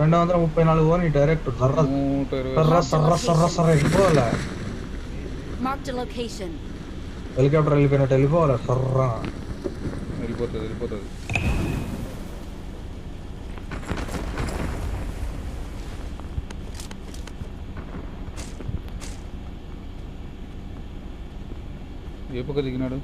234 పోని డైరెక్ట్ సర్ర సర్ర సర్ర సర్ర వెళ్ళిపోవాలా. హెలికాప్టర్ వెళ్ళిపోయినట్టు వెళ్ళిపోవాలా సర్ర. వెళ్ళిపోతుంది. ఏ పక్క దిగినాడు?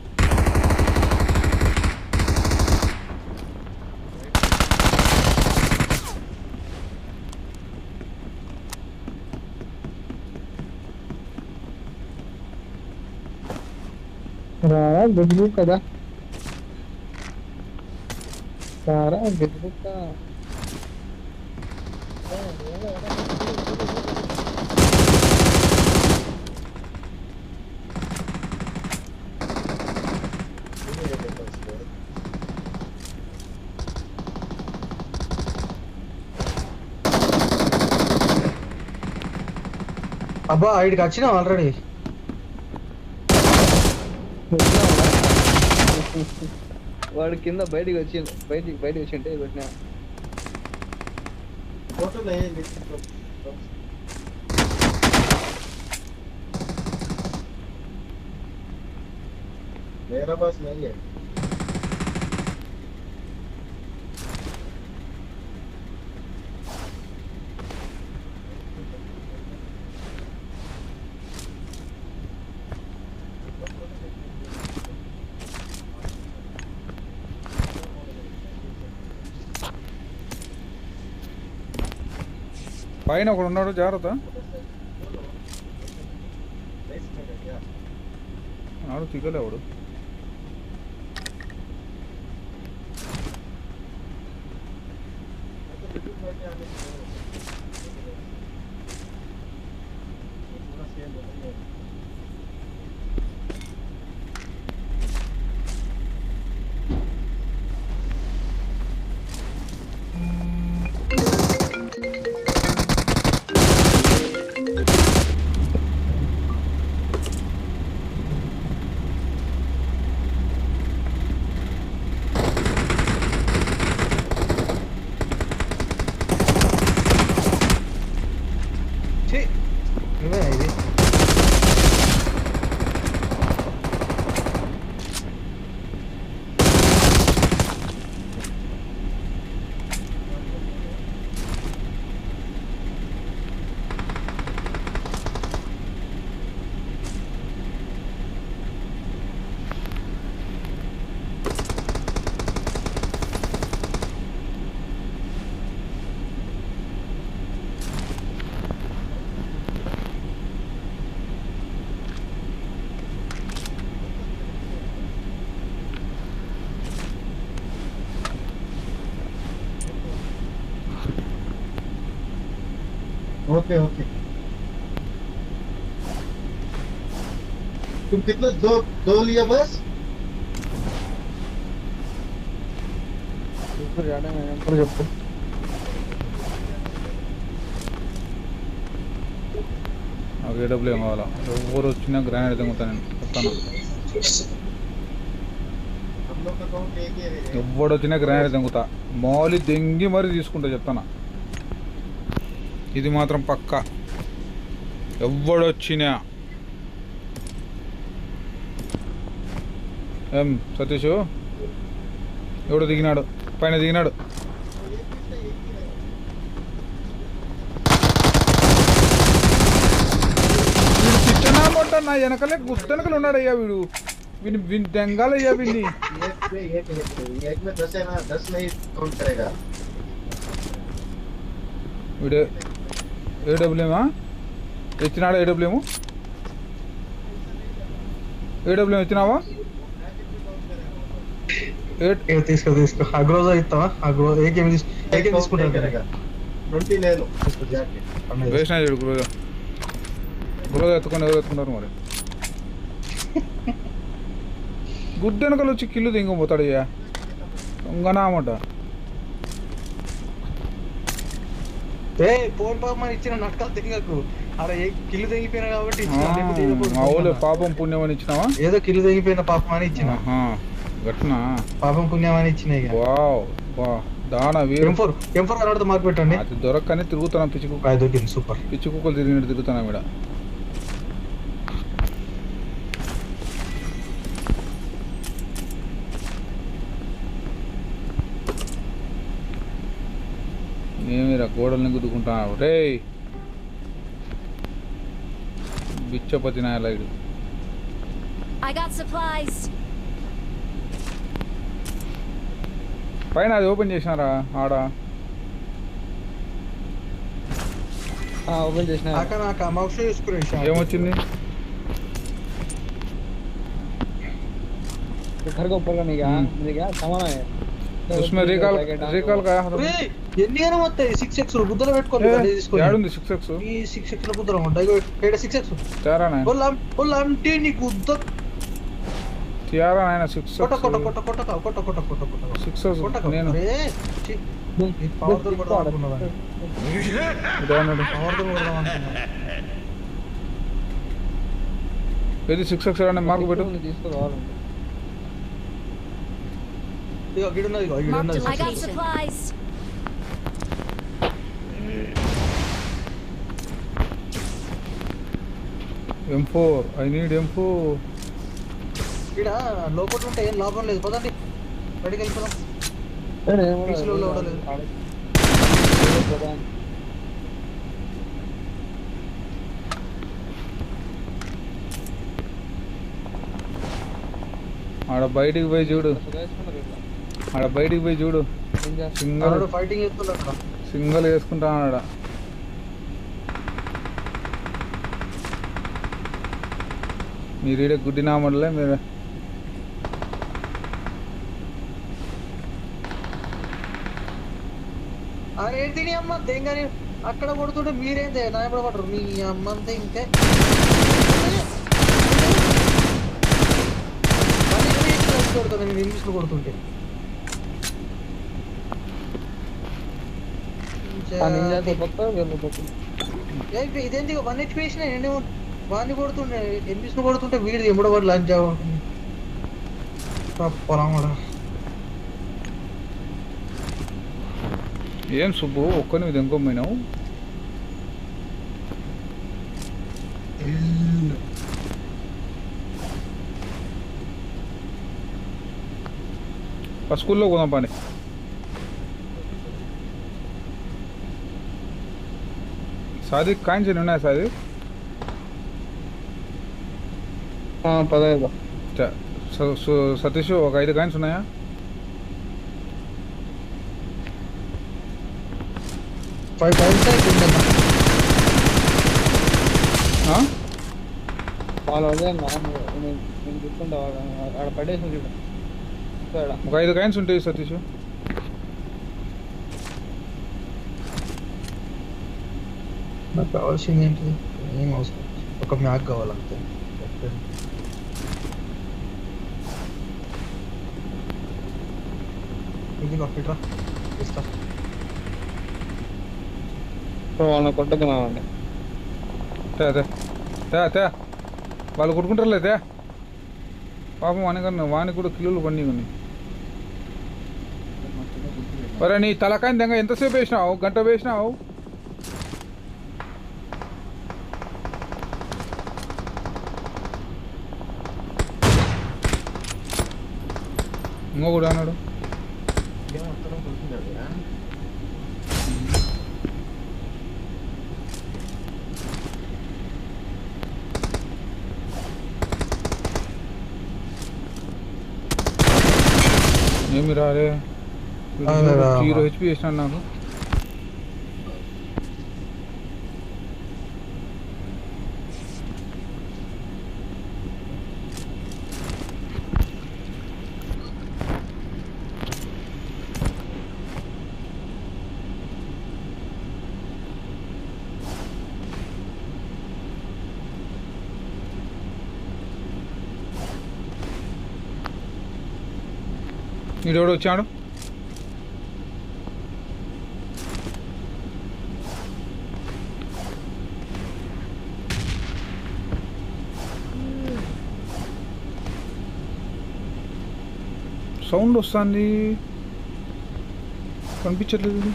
రారా గెలుపు కదా, రారా గెలుపుతా. అబ్బా ఐడికి వచ్చినావు ఆల్రెడీ. వాడు కింద బయటికి వచ్చింటే కొట్టినా. मेरा पास नहीं है। పైన ఒకడు ఉన్నాడు, జాగ్రత్త. నాడు తిగలేవాడు. ఇది ओके ओके। तुम कितना दो लिया बस? చెప్పు. నాకు ఏడబ్ల్యూ ఏం కావాలా? ఎవరు వచ్చినా గ్రానైడ్ తెంగుతాను నేను చెప్తాను. हम लोग का अकाउंट एक ही है। ఎవడు వచ్చినా గ్రానైడ్ తెంగుతా, మౌలి దెంగి మరీ తీసుకుంటా చెప్తాను. ఇది మాత్రం పక్క. ఎవడొచ్చినా ఏం సతీష్ ఎవడు దిగినాడు, పైన దిగినాడు. వీడు పిచ్చనామంట, నా వెనకలే గుత్తెనకలు ఉన్నాడయ్యా వీడు. వీని దెంగాలయ్యా వీడిని. एक में 10 है ना, 10 नहीं काउंट करेगा। వీడే ఏడబ్ల్యూమా ఎత్తినాడా? ఏడబ్ల్యూము ఎత్తినావా? తీసుకో అగ్రోజా ఇస్తావా? అగ్రో ఏకేమి తీసుకుంటారు करेगा 20 ले लो इसको जाके। వేసినా చూడు గురోజా ఎత్తుకొని ఎవరు ఎత్తుకున్నారు మరి. గుడ్డు వెనకలు వచ్చి కిల్లు దింగపోతాడు అయ్యా దొంగనామట. ఫోన్ పాపం ఇచ్చిన నక్కలు తెగకు. అరే కిల్లు తెగిపోయినా కాబట్టి మా ఊళ్ళో పాపం పుణ్యం అని ఇచ్చినావా? ఏదో కిల్లు తెగిపోయిన పాపం అని ఇచ్చిన. గట్నా పాపం పుణ్యం అని ఇచ్చినాయి. వావ్ వా దానా వీరు M4 కనబడితే మార్క్ పెట్టండి. అది దొరకని తిరుగుతున్నాం పిచ్చి కుక్క. అది దొరికింది, సూపర్. పిచ్చి కుక్కలు తిరిగినట్టు తిరుగుతున్నాం ఇక్కడ. ఏమిరా గోడల్ని గుద్దుకుంటున్నావు రే బిచ్చపతి నాయలాడు. I got supplies. పైన అది ఓపెన్ చేసినారా ఆడ? ఓపెన్ చేసిన నాకు మౌస్ తీసుకుని ఏమొచ్చింది? घर के ऊपर का नहीं गया मुझे क्या सामान है उसमें रिकॉल का ఎన్ని గనం వస్తాయి? 6x బుద్ధలో పెట్టుకోవాలి కదా తీసుకోవాలి. యాడుంది 6x? ఈ 6x లో బుద్ధలో ఉంటాయి. ఇక్కడ 6x తేరానా అంటే నీకు ఉద్ద తేరానా 6x కొట్ట కొట్ట కొట్ట కొట్ట కొట్ట కొట్ట కొట్ట కొట్ట 6x నేను పవర్ తో కొడదాం అనుకున్నాను. ఇదేనండి పవర్ తో కొడదాం అనుకున్నాను. ఇది 6x అనే మార్క్ పెట్టు. తీసుకోవాలంటే ఇగో గిడున్నది, ఇగో గిడున్నది. I got supplies. M4 I need M4. ఇక్కడ లోపల ఉంటే ఏం లాభం లేదు. పదండి బయటికి వెళ్ళిపోదాం. పీసులో లోడలేదు. ఆడ బయటికి పోయి చూడు, ఆడ బయటికి పోయి చూడు. సింగల్ ఫైటింగ్ చేస్తున్నారు అక్కడ. సింగల్ వేసుకుంటాను ఆడ. మీరు ఈడ గుడ్డినామడలే మీరు. ఏంటి నీ అమ్మ దేంగాని అక్కడ కొడుతుంటే మీరేందే నా ఎప్పుడు పడరు మీ అమ్మ అంతే. ఇంకే కొడుతుంది నేను ఇంగ్లీష్లో కొడుతుంటే. ఇదేంటి 1 HP వేసిన నేను వాడిని కొడుతుండే ఎన్నిస్ను కొడుతుంటే వీడిది ఎప్పుడో వాడు లంచ్ అవ్వకుండా పొలం కూడా. ఏం సుబ్బు ఒక్కని ఇది ఎంకోమైనావు? స్కూల్లో పోదాం పని. సాదిక్ కాయించి ఉన్నాయా సాదిక్? 15 సతీష్ ఒక 5 కాయిన్స్ ఉన్నాయా? వాళ్ళు అదే నేను చూసుకుంటా ఆడ పడేసి చూడ ఒక 5 కాయిన్స్ ఉంటాయి సతీష్. నాకు కావాల్సింది ఏంటి? ఏం అవసరం, ఒక మ్యాక్ కావాలంతే. ఇది ఇట్రా ఇస్తా. వాళ్ళని కొట్టుకున్నామండి. తే వాళ్ళు కొట్టుకుంటారులే తే. పాపం వానికన్నా వానికి కూడా కిలోలు పండి ఉన్నాయి. ఒరే నీ తలకాయని దెంగ ఎంతసేపు వేసినావు? గంట వేసినావు. ఇంకో కూడా అన్నాడు. ఏమి రాలే 0 HP వేసినాడు నాకు. నీడెవడు వచ్చాడు? సౌండ్ వస్తుంది. కనిపించట్లేదు ఇది.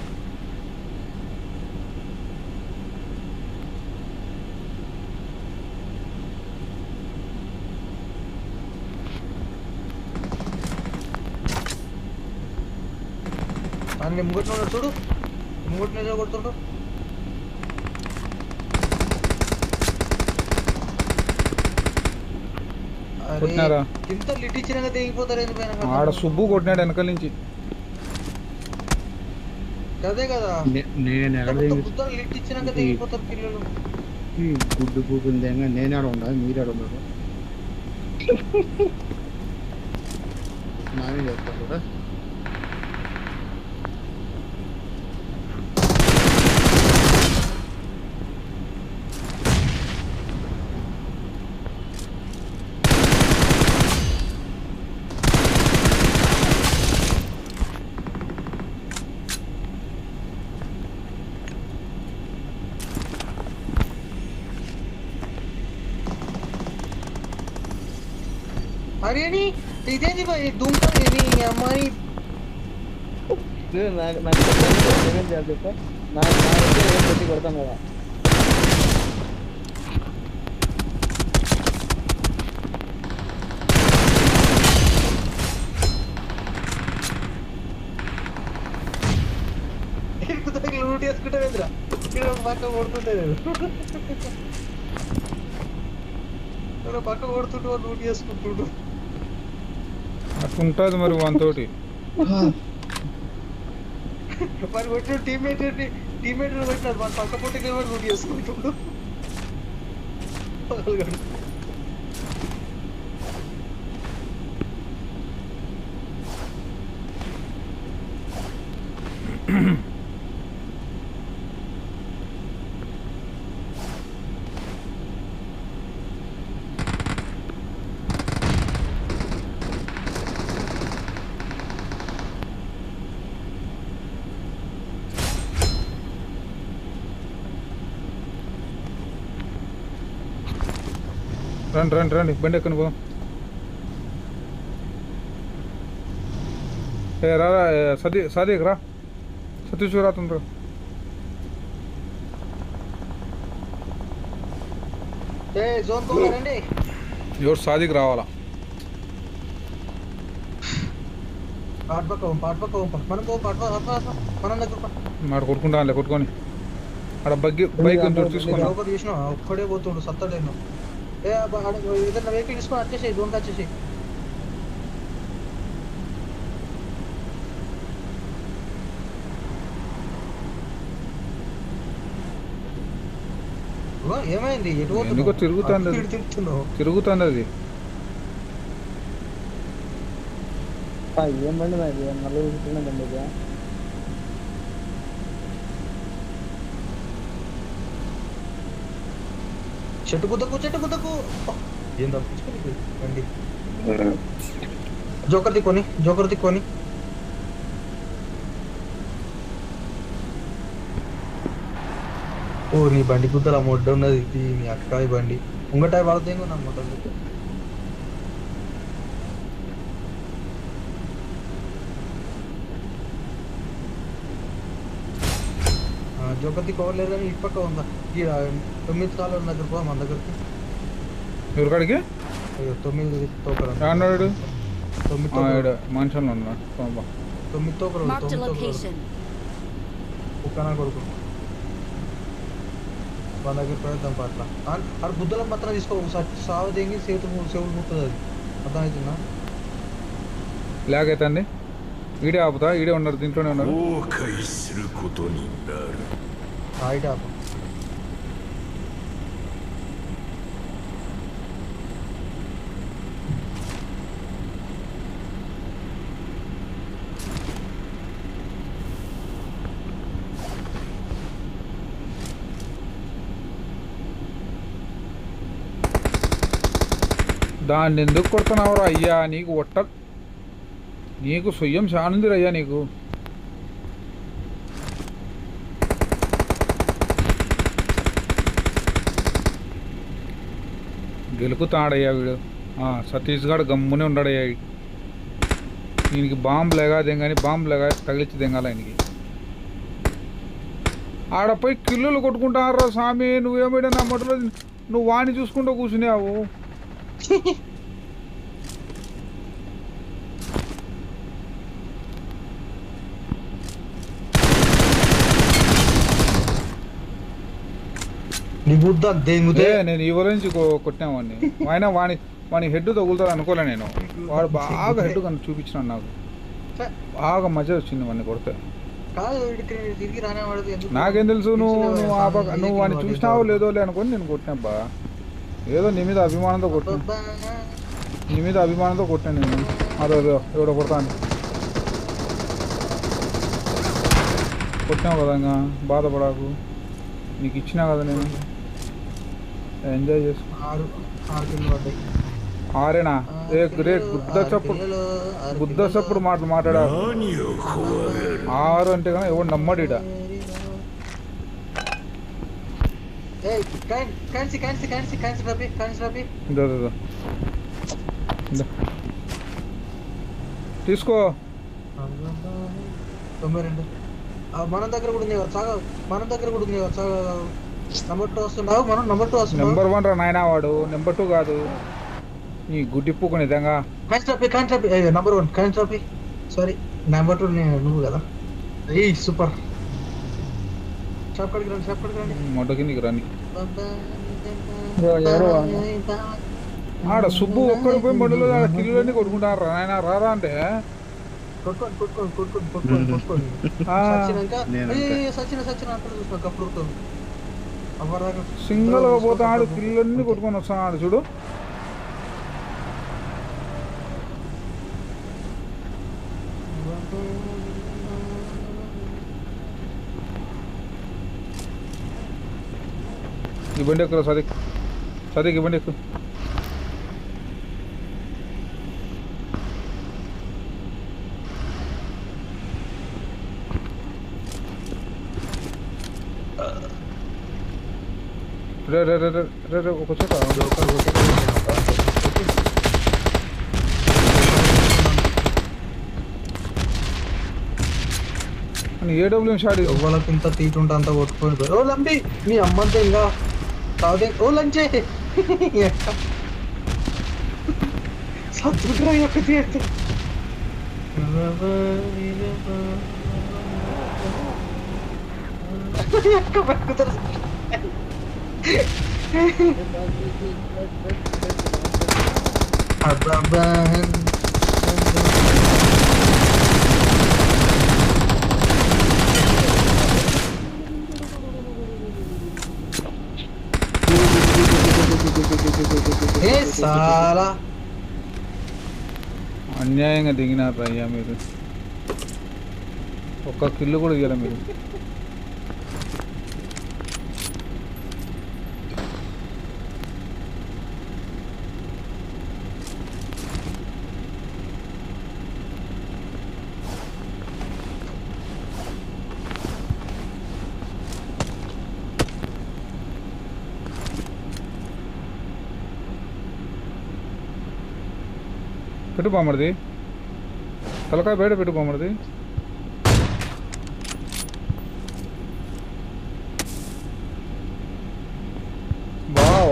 అని ముంగట్టున్నాడు చూడు, ముంగట్టు కొడుతుండు. కొట్టినారా? ఇంత లిట్ ఇచ్చినాక తెగిపోతారు ఎందుకు? ఆడ సుబ్బు కొట్టినాడు వెనకాల నుంచి. అదే కదా, నేను ఎక్కడ గుద్దలు లిట్ ఇచ్చినాక తెగిపోతారు పిల్లలు. గుడ్డు పూకుంది నేను ఆడ ఉండాలి, మీరు ఆడ ఉన్నారు. నానే చేస్తారు కదా. అరే ఇదేంటి దుంపని నీ అమ్మాయి. నాకు చెప్ప నాకు పెట్టి కొడతాం కదా. లూట్ వేసుకుంటా వెళ్తురా, ఇక్కడ పక్క కొడుతుంటే పక్క కొడుతుంటూ లూట్ చేసుకుంటుండు. అట్లుంటుంది మరి వానితోటి. మరి కొట్టిన టీమ్మేట్ కొట్టినాడు, మన పక్క పొట్టి లూట్ చేసుకుంటుండు. రండి రండి రండి, బండి ఎక్కని పోదాం. రా సాదిక్ రా, సతీష్ రా తొందరగా. జోన్ పోవాలండి, ఎవరు సాదిక్ రావాలా? పాటు పక్క మనం మనం దగ్గర మాట కొట్టుకుంటా కొట్టుకొని ఆడ బైక్ తీసుకున్నా. ఒకటి చూసినా ఒక్కడే పోతుండు సత్తడేను. ఏదైనా వెహికల్ తీసుకొని వచ్చేసాయి, జోన్కి వచ్చేసాయి. ఏమైంది? ఎందుకో తిరుగుతుంది అది. ఏం బండి అది? నలుగురు కూర్చున్న బండి ఇది. చెట్టు గుద్దకు ఏం తప్పించుకోండి బండి. జోకర్ తిక్కొని ఓ నీ బండి గుద్దల మొడ్డ ఉన్నది, నీ అక్కాయి బండి ముంగటాయి పడదేమో నా మొట్టలు. జోకర్ తిక్కోవట్లేదు కానీ ఇటు పక్క ఉందా? 9 కాలు ఉన్న దగ్గర పో, మన దగ్గరికి. ఎవరికాడికి? 9 తోకలు అన్నాడు. 9 మనుషులు ఉన్నాడు. 9 తోకలు Marked a location. కుక్కనా కొడుకు మన దగ్గర పెడతాం పట్ల. అక్కడ బుద్ధుల మాత్రం తీసుకో, సాగు తెంగి చెవులు ముట్టుతుంది అది, అర్థమవుతుందా? లేకైతే అండి ఈడే ఆపుతా, ఈడే ఉన్నారు, దీంట్లోనే ఉన్నారు. రైట్ ఆపు. దాన్ని ఎందుకు కొడుతున్నావురా అయ్యా? నీకు సుయ్యం చానుందిరా అయ్యా నీకు. గెలుకుతాడయ్యా వీడు. సతీష్ గారు గమ్మునే ఉన్నాడయ్యా. దీనికి బాంబు లేగా దింగాని, బాంబు లేగా తగిలిచ్చి దింగాల ఆయనకి. ఆడపోయి కిల్లులు కొట్టుకుంటారా స్వామి, నువ్వేమైనా నా మటులో నువ్వు వాణ్ణి చూసుకుంటూ కూర్చున్నావు. నీ బుద్ధ దేంగుతే నేను ఈ నుంచి కొట్టినా వాడిని. ఆయన వాని హెడ్ తగులుతుంది అనుకోలే నేను. వాడు బాగా హెడ్ కనుక చూపించినాడు నాకు, బాగా మజా వచ్చింది వాడిని కొడితే. కాదు వీడికి తిరిగి రానేవాడు ఎందుకు? నాకేం తెలుసు నువ్వు వాడిని చూసినావో లేదో లే అనుకొని నేను కొట్టినాబ్బా. ఏదో నీ మీద అభిమానంతో కొట్టినా నేను. అదో ఎవడో కొడతాను కొట్టినావు కదా, ఇంకా బాధపడాకు, నీకు ఇచ్చినా కదా నేను, ఎంజాయ్ చేసుకో. 6 కిల్లు పడ్డాయి. ఆరేనా? రే గుద్ద చప్పుడు మాట్లాడారు. 6 అంటే కానీ ఎవడు నమ్మడు ఈడ. తీసుకో. 92 మన దగ్గర కూడా ఉంది నెంబర్ 2 వస్తున్నావు. మనం నెంబర్ 2 వస్తున్నావు. నెంబర్ 1 రా నాయనా వాడు, నెంబర్ 2 కాదు. నీ గుడ్డిప్పుకు నిజంగా నెంబర్ 1 కాన్స్ట్రాపి. సారీ నెంబర్ 2 నువ్వు కదా. సూపర్. షాప్ కడికి రండి. మొట్టకి నీకు రాని ఎవరు ఆడ సుబ్బు ఒక్కడు పోయి మొదలు ఆడ కిల్లులన్నీ కొట్టుకుంటారు నాయన. రారా అంటే కొట్టుకోండి. సచిన అక్కడ చూసిన కప్పుడు సింగల్ పోతా ఆడు కిల్లులన్నీ కొట్టుకొని వస్తాను. ఆడు చూడు ఈ బండి ఎక్కువ సదిక్ ఈ బండి ఎక్కువ. రే ఒక చోట ఏడబ్ల్యూ షాట్ వాళ్ళకి ఇంత తీటుంటే అంత కొట్టుకొని ఓ లంబి మీ అమ్మంతా ఇంకా కాదే. ఓ లంచే సత్తుకురా ఒకటి అంటే సాలా అన్యాయంగా దిగినారు అయ్యా మీరు. ఒక్క కిల్లు కూడా దిగలే మీరు. పెట్టు బామర్ది, తలకాయ బయట పెట్టు బామర్ది.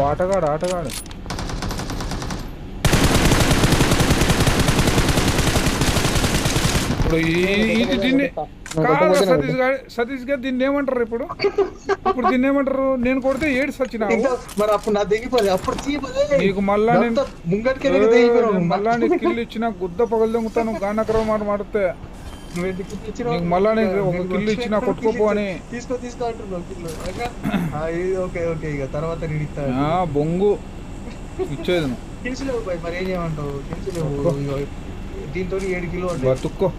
ఆటగాడు ఇప్పుడు దీన్ని సతీష్ గారు దీన్ని ఏమంటారు ఇప్పుడు దీన్ని ఏమంటారు? నేను కొడితే ఏడు సచ్చినావు మరి అప్పుడు నా దిగిపోలే. అప్పుడు నీకు మళ్ళా నీకు కిల్లు ఇచ్చిన గుద్ద పగలు దొంగతాను గానకరం మాట మాడితే నీకు మళ్ళా నేను ఒక కిల్లు ఇచ్చిన కొట్టుకోపో అని తీసుకో ఓకే ఇక తర్వాత నేను ఇస్తాను. బొంగు ఇచ్చేది కిల్సులేవు మరి ఏం చేయమంటావు? కిల్సులేవు. దీంతో 7 కిలో బతుక్కో.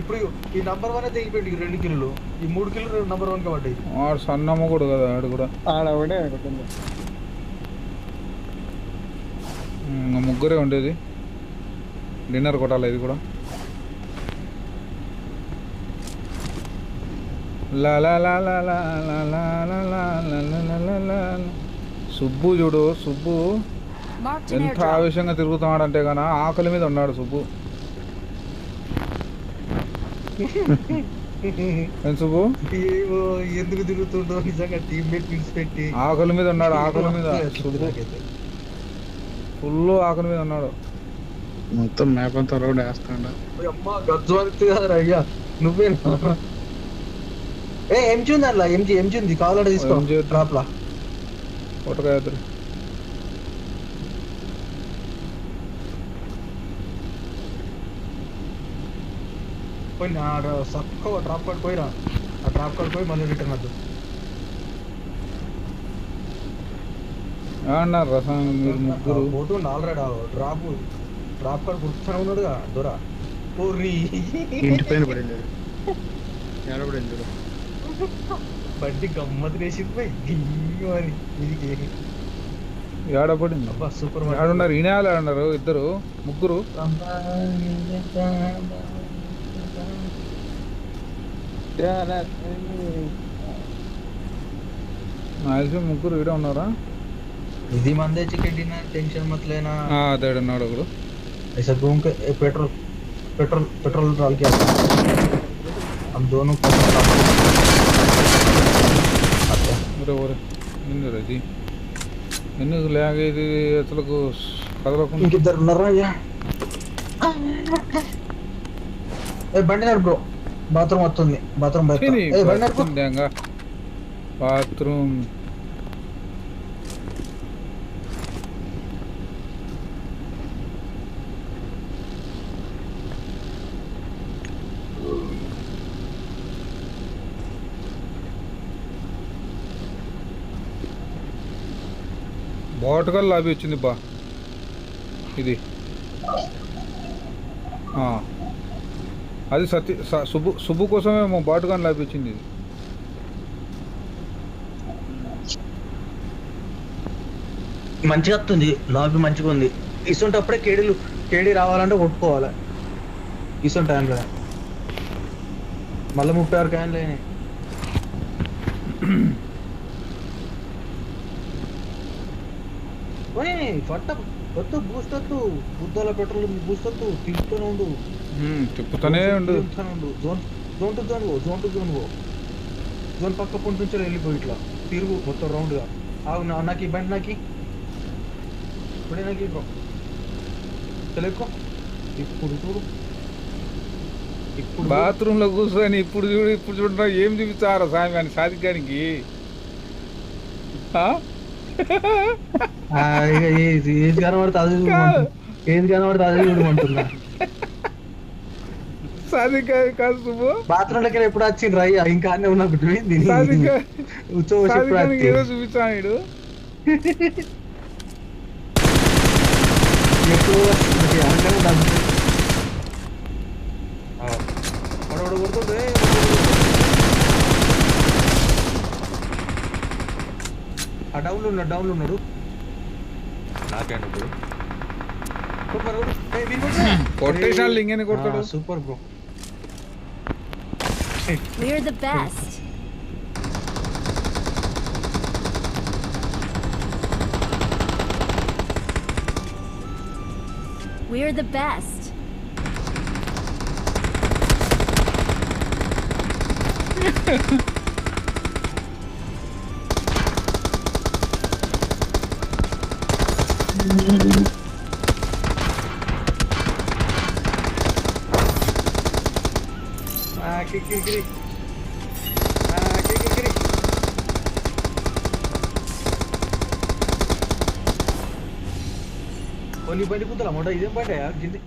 ఇప్పుడు ఈ నంబర్ 1 తెగిపోయింది 2 కిలోలు. ఈ 3 కిలోలు నంబర్ 1 కి పడ్డాయి. ఆడు సన్నమ్మ కూడా కదా ఆడు కూడా. ముగ్గురే ఉండేది. డిన్నర్ కొట్టాలి ఇది కూడా. సుబ్బు చూడు, సుబ్బు ఎంత ఆవేశంగా తిరుగుతున్నాడంటే గానా ఆకలి మీద ఉన్నాడు సుబ్బు. సుబ్బు ఏమో ఎందుకు తిరుగుతుండో నిజంగా టీమ్మేట్ విడిచిపెట్టి ఆకలి మీద ఉన్నాడు, ఆకలి మీద సుబ్బు ఫుల్ ఆకలి మీద ఉన్నాడు. మొత్తం మ్యాప్ అంతా రోడ్ వేస్తాడు. అమ్మ గజ్జు వరకు కదరా అయ్యా నువ్వేనా? ఎంజీ ఉంది అట్లా, ఎంజీ ఉంది, కావాలంటే తీసుకో MG డ్రాప్ లా. కొట్టకాయ పోయి చక్కగా డ్రాప్ కార్డ్ పోయిరా, ఆ డ్రాప్ కార్డ్ పోయి మళ్ళీ రిటర్న్ వద్దు. ఏమన్నారు రసం మీరు ముగ్గురు? పోతుండు ఆల్రెడీ డ్రాప్ కార్డ్ కూర్చొని ఉన్నాడుగా దొర. ఇంటి పైన పడింది, ఏడబడింది చూడు. బండి గమ్మత్ వేసింది పోయి గియ్యు అని ఇది ఏడపడింది. అబ్బా సూపర్ ఏడున్నారు, ఈనాలు ఏడున్నారు, ఇద్దరు ముగ్గురు. నాకు ముగ్గురు ఈడే ఉన్నారా? ఇది మందే చికెన్ డిన్నర్ टेंशन मत लेना. అదేడు ఉన్నాడు ఒకడు. ऐसा घूम के पेट्रोल डाल के आता हम दोनों నిన్ను రది ఎందుకు లేగేది అసలు కదలకుండా. ఇంకిద్దరు ఉన్నారా అయ్యా? బండి నడు బ్రో, బాత్రూమ్ వస్తుంది, బాత్రూమ్ బయట. బండి నడుపు. బాత్రూమ్ బాటకల్ లాబీ వచ్చింది బా. ఇది అది సుబ్బు కోసమే బాటుగాన్ లాబీ వచ్చింది. ఇది మంచిగా వస్తుంది, లాబీ మంచిగా ఉంది. ఇసుంటప్పుడే కేడీ రావాలంటే కొట్టుకోవాలి. ఇసుంటి టైంలో మళ్ళీ 36 క్యాన్లు అయినాయి. ఫట్ట వద్దు బూస్ట్ వద్దు, బుద్ధాల పెట్రోల్ బూస్ట్ వద్దు, తిప్పుతూనే ఉండు, తిప్పుతూనే ఉండు. జోన్ టు జోన్ పక్క పొంటి నుంచి వెళ్ళిపోయి ఇట్లా తిరుగు మొత్తం రౌండ్ గా. నాకు ఈ బండి నాకు ఇప్పుడే నాకు ఎక్కువ ఇప్పుడు చూడు, ఇప్పుడు బాత్రూమ్ లో కూర్చొని ఇప్పుడు చూడరా ఏం చూపించారా సామి అని సాధికానికి. ఏది కనబడితే అది చూడమంటున్నా. సాధికా కాదు సుబ్బు, బాత్రూమ్ దగ్గర ఎప్పుడు వచ్చిండ్రు అయ్యా? ఇంకా అన్నీ ఉన్నప్పుడు ఏదో చూపించాడు. డౌన్లో ఉన్నాడు కొట్టేసాడు లింగని కొడతాడు. Super bro. We're the best. We're the best. Kiri. Oni bandi putra moda idem pada ya gini.